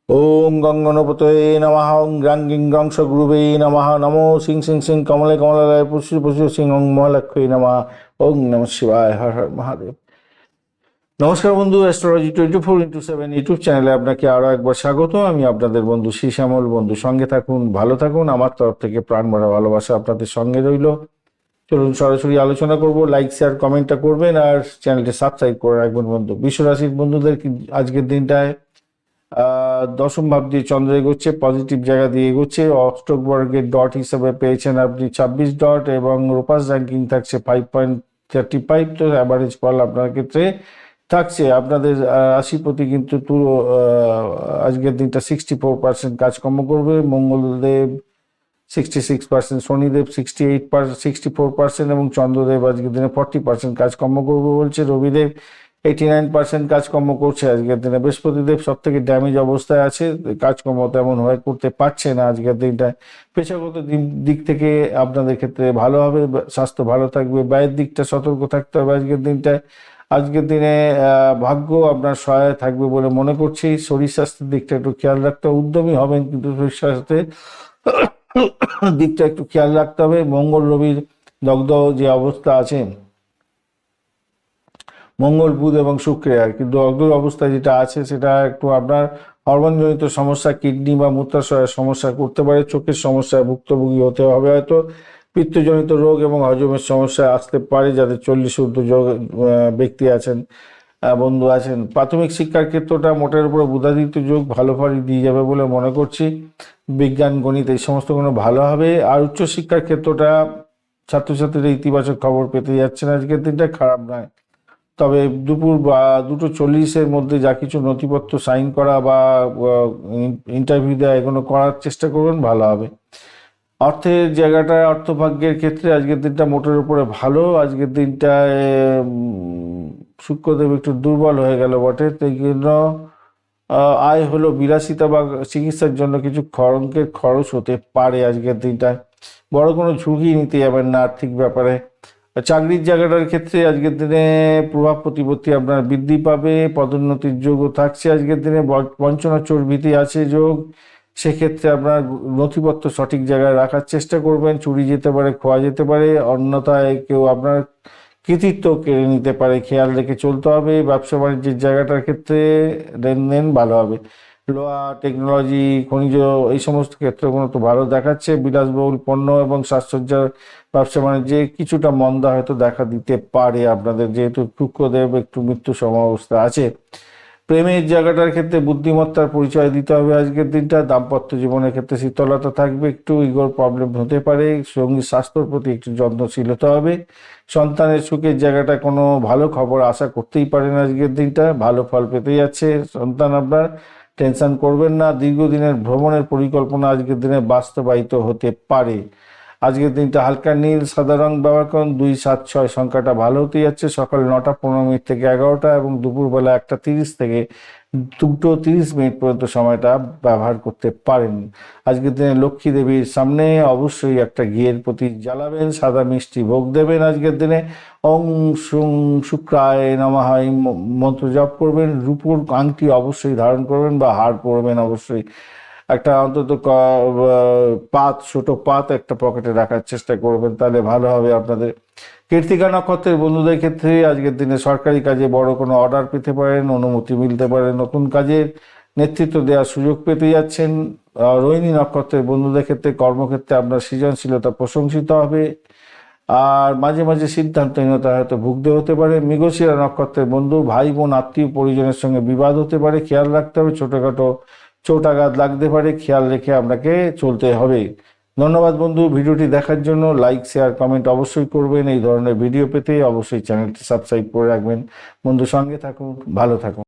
ওম গঙ্গনপতয়ে নমঃ ওং গ্রাং গিং গ্রং সগুরুবে নমঃ নমো সিং সিং সিং কমলে কমলালয় পুষ্য পুষ্য সিং ওং মহালক্ষ্মী নমঃ ওং নমঃ শিবায় হর হর মহাদেব। নমস্কার বন্ধু, অ্যাস্ট্রোলজি 24x7 ইউটিউব চ্যানেলে আপনাকে আরও একবার স্বাগত। আমি আপনাদের বন্ধু শ্রী শ্যামল। বন্ধু সঙ্গে থাকুন, ভালো থাকুন। আমার তরফ থেকে প্রাণ ভরা ভালোবাসা আপনাদের সঙ্গে রইল। চলুন সরাসরি আলোচনা করব। লাইক শেয়ার কমেন্টটা করবেন আর চ্যানেলটি সাবস্ক্রাইব করে রাখবেন। বন্ধু বিশ্বরাশির বন্ধুদের আজকের দিনটায় দশম ভাব দিয়ে চন্দ্র এগোচ্ছে, পজিটিভ জায়গা দিয়ে এগোচ্ছে। অষ্টক বর্গের ডট হিসাবে পেয়েছেন আপনি 26 ডট এবং রোপাস র্যাঙ্কিং থাকছে 5.35। তো অ্যাভারেজ ফল আপনার ক্ষেত্রে থাকছে। আপনাদের রাশিপতি কিন্তু আজকের দিনটা 64% কাজকর্ম করবে। মঙ্গলদেব 66%, শনিদেব 64% এবং চন্দ্রদেব আজকের দিনে 40% কাজকর্ম করবে বলছে। রবিদেব 89% কাজকর্ম করছে আজকের দিনে। বৃহস্পতিদেব সব থেকে ড্যামেজ অবস্থায় আছে, কাজকর্ম তেমন হয় করতে পারছে না আজকের দিনটায়। পেশাগত দিক থেকে আপনাদের ক্ষেত্রে ভালো হবে, স্বাস্থ্য ভালো থাকবে। ব্যয়ের দিকটা সতর্ক থাকতে হবে আজকের দিনটায়। আজকের দিনে ভাগ্য আপনার সহায় থাকবে বলে মনে করছি। শরীর স্বাস্থ্যের দিকটা একটু খেয়াল রাখতে হবে। উদ্যমী হবেন কিন্তু শরীর স্বাস্থ্যের দিকটা একটু খেয়াল রাখতে হবে। মঙ্গল রবির দগ্ধ যে অবস্থা আছে, মঙ্গল বুধ এবং শুক্রে আর কি দগ্ধ অবস্থা যেটা আছে সেটা একটু আপনার হরমোনজনিত সমস্যা, কিডনি বা মূত্রাশয়ের সমস্যা করতে পারে। চোখের সমস্যায় ভুক্তভোগী হতে হবে হয়তো। পিত্তজনিত রোগ এবং হজমের সমস্যা আসতে পারে যাদের 40 ঊর্ধ্ব ব্যক্তি আছেন, বন্ধু আছেন। প্রাথমিক শিক্ষার ক্ষেত্রটা মোটের উপরে বুধাদিত্য যোগ ভালো ফল দিয়ে যাবে বলে মনে করছি। বিজ্ঞান গণিত এই সমস্ত কোনো ভালো হবে। আর উচ্চশিক্ষার ক্ষেত্রটা ছাত্রছাত্রীরা ইতিবাচক খবর পেতে যাচ্ছেন আজকের দিনটা, খারাপ নয়। তবে দুপুর বা 2:40-এর মধ্যে যা কিছু নথিপত্র সাইন করা বা ইন্টারভিউ দেওয়া এগুলো করার চেষ্টা করবেন, ভালো হবে। অর্থের জায়গাটা, অর্থভাগ্যের ক্ষেত্রে আজকের দিনটা মোটের উপরে ভালো। আজকের দিনটায় শুক্রদেব একটু দুর্বল হয়ে গেল বটে, তাই জন্য আয় হলো বিলাসিতা বা চিকিৎসার জন্য কিছু অঙ্কের খরচ হতে পারে আজকের দিনটায়। বড় কোনো ঝুঁকি নিতে যাবেন না আর্থিক ব্যাপারে। চাকরির জায়গাটার ক্ষেত্রে আজকের দিনে প্রভাব প্রতিপত্তি আপনার বৃদ্ধি পাবে। পদোন্নতির যোগও থাকছে আজকের দিনে। বঞ্চনা চর্বিতে আছে যোগ, সেক্ষেত্রে আপনার নথিপত্র সঠিক জায়গায় রাখার চেষ্টা করবেন। চুরি যেতে পারে, খোয়া যেতে পারে, অন্যথায় কেউ আপনার কৃতিত্ব কেড়ে নিতে পারে, খেয়াল রেখে চলতে হবে। ব্যবসা বাণিজ্যের জায়গাটার ক্ষেত্রে লেনদেন ভালো হবে। লোহা, টেকনোলজি, খনিজ এই সমস্ত ক্ষেত্রগুলো তো ভালো দেখাচ্ছে। বিলাসবহুল পণ্য এবং সাজসজ্জার ব্যবসা বাণিজ্যে কিছুটা মন্দা হয়তো দেখা দিতে পারে আপনাদের, যেহেতু শুক্রদেব একটু মৃত্যু সমাবস্থা আছে। প্রেমের জায়গাটার ক্ষেত্রে বুদ্ধিমত্তার পরিচয় দিতে হবে আজকের দিনটা। দাম্পত্য জীবনের ক্ষেত্রে শীতলতা থাকবে, একটু ইগোর প্রবলেম হতে পারে। সঙ্গী স্বাস্থ্যর প্রতি একটু যত্নশীল হতে হবে। সন্তানের সুখের জায়গাটা কোনো ভালো খবর আশা করতেই পারেন আজকের দিনটা, ভালো ফল পেতে যাচ্ছে সন্তান আপনার। টেনশন করবেন না। দীর্ঘদিনের ভ্রমণের পরিকল্পনা আজকের দিনে বাস্তবায়িত হতে পারে। আজকের দিনটা হালকা নীল সাদা রং ব্যবহার করুন। 276 সংখ্যাটা ভালো হতে যাচ্ছে। সকাল 9:15 থেকে 11টা এবং দুপুরবেলা 1:30 থেকে 2:30 পর্যন্ত সময়টা ব্যবহার করতে পারেন। আজকের দিনে লক্ষ্মী দেবীর সামনে অবশ্যই একটা ঘিয়ের প্রতীক জ্বালাবেন, সাদা মিষ্টি ভোগ দেবেন আজকের দিনে। ওং সুং শুক্রায় নমঃ এই মন্ত্র জপ করবেন। রূপোর আংটি অবশ্যই ধারণ করবেন বা হার পরবেন অবশ্যই। একটা অন্তত ছোট পাত একটা পকেটে রাখার চেষ্টা করবেন, তাহলে ভালো হবে আপনাদের। কৃত্তিকা নক্ষত্রের বন্ধুদের ক্ষেত্রে আজকের দিনে সরকারি কাজে বড় কোনো অর্ডার পেতে পারেন, অনুমতি মিলতে পারে, নতুন কাজের নেতৃত্ব দেওয়ার সুযোগ পেতে যাচ্ছেন। রোহিণী নক্ষত্রের বন্ধুদের ক্ষেত্রে কর্মক্ষেত্রে আপনার সৃজনশীলতা প্রশংসিত হবে আর মাঝে মাঝে সিদ্ধান্তহীনতা হয়তো ভুগতে হতে পারে। মৃগশিরা নক্ষত্রের বন্ধু, ভাই বোন আত্মীয় পরিজনের সঙ্গে বিবাদ হতে পারে, খেয়াল রাখতে হবে। ছোটোখাটো চোটাঘাত লাগতে পারে, খেয়াল রেখে আপনাকে চলতে হবে। ধন্যবাদ বন্ধু ভিডিওটি দেখার জন্য। লাইক শেয়ার কমেন্ট অবশ্যই করবেন। এই ধরনের ভিডিও পেতে অবশ্যই চ্যানেলটি সাবস্ক্রাইব করে রাখবেন। বন্ধু সঙ্গে থাকুন, ভালো থাকুন।